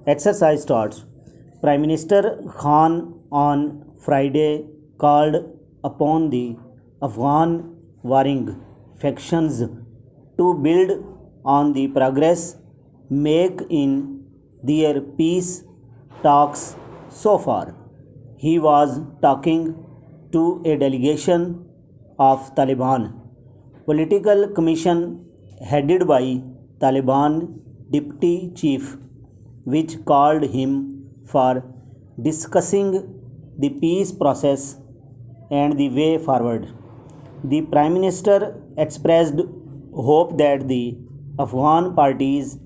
Exercise starts. Prime Minister Khan on Friday called upon the Afghan warring factions to build on the progress made in their peace talks so far. He was talking to a delegation of Taliban political commission headed by Taliban deputy chief, which called him for discussing the peace process and the way forward. The Prime Minister expressed hope that the Afghan parties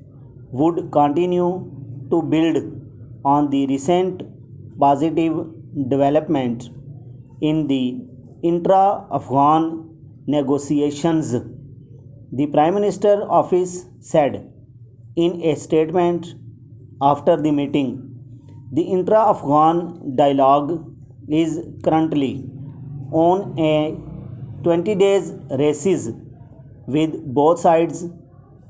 would continue to build on the recent positive development in the intra-Afghan negotiations. The Prime Minister office said in a statement after the meeting, the intra-Afghan dialogue is currently on a 20 days races with both sides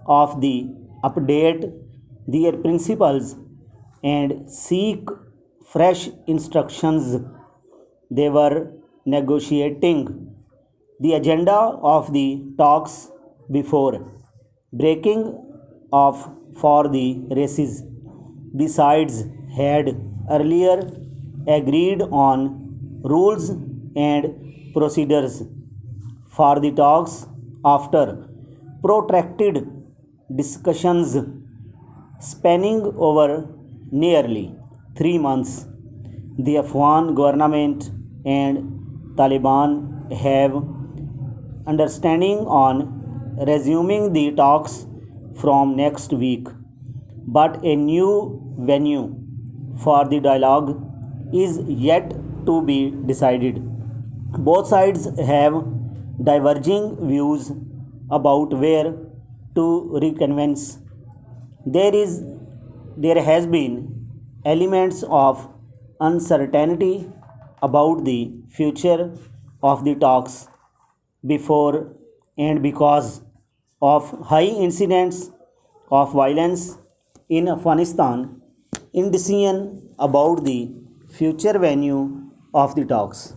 of the update their principles and seek fresh instructions. They were negotiating the agenda of the talks before breaking off for the races. The sides had earlier agreed on rules and procedures for the talks after protracted discussions spanning over nearly 3 months. The Afghan government and Taliban have understanding on resuming the talks from next week, but a new venue for the dialogue is yet to be decided. Both sides have diverging views about where to reconvene. There has been elements of uncertainty about the future of the talks before and because of high incidents of violence in Afghanistan. In decision about the future venue of the talks.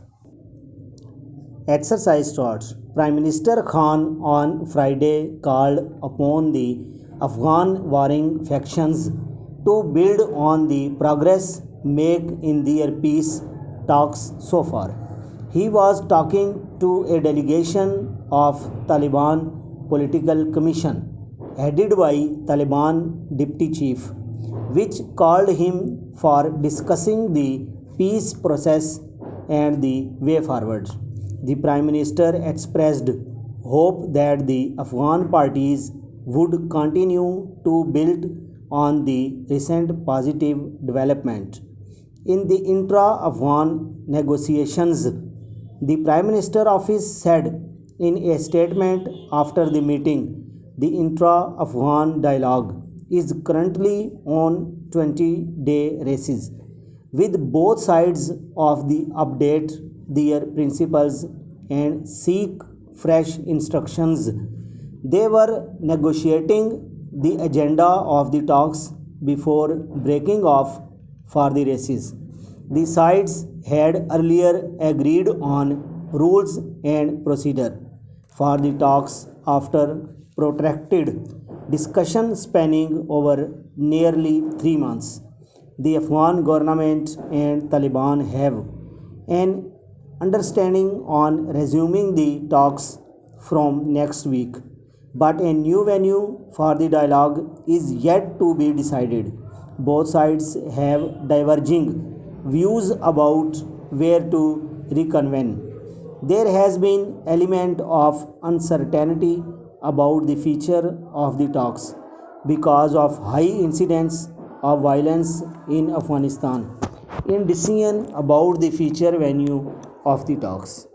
Exercise starts. Prime Minister Khan on Friday called upon the Afghan warring factions to build on the progress made in their peace talks so far. He was talking to a delegation of Taliban political commission headed by Taliban deputy chief, which called him for discussing the peace process and the way forward. The Prime Minister expressed hope that the Afghan parties would continue to build on the recent positive development in the intra-Afghan negotiations. The Prime Minister office said in a statement after the meeting, the intra-Afghan dialogue is currently on 20-day races with both sides of the update their principles and seek fresh instructions. They were negotiating the agenda of the talks before breaking off for the races. The sides had earlier agreed on rules and procedure for the talks after protracted discussion spanning over nearly 3 months. The Afghan government and Taliban have an understanding on resuming the talks from next week, but a new venue for the dialogue is yet to be decided. Both sides have diverging views about where to reconvene. There has been element of uncertainty about the future of the talks because of high incidents of violence in Afghanistan. In decision about the future venue of the talks.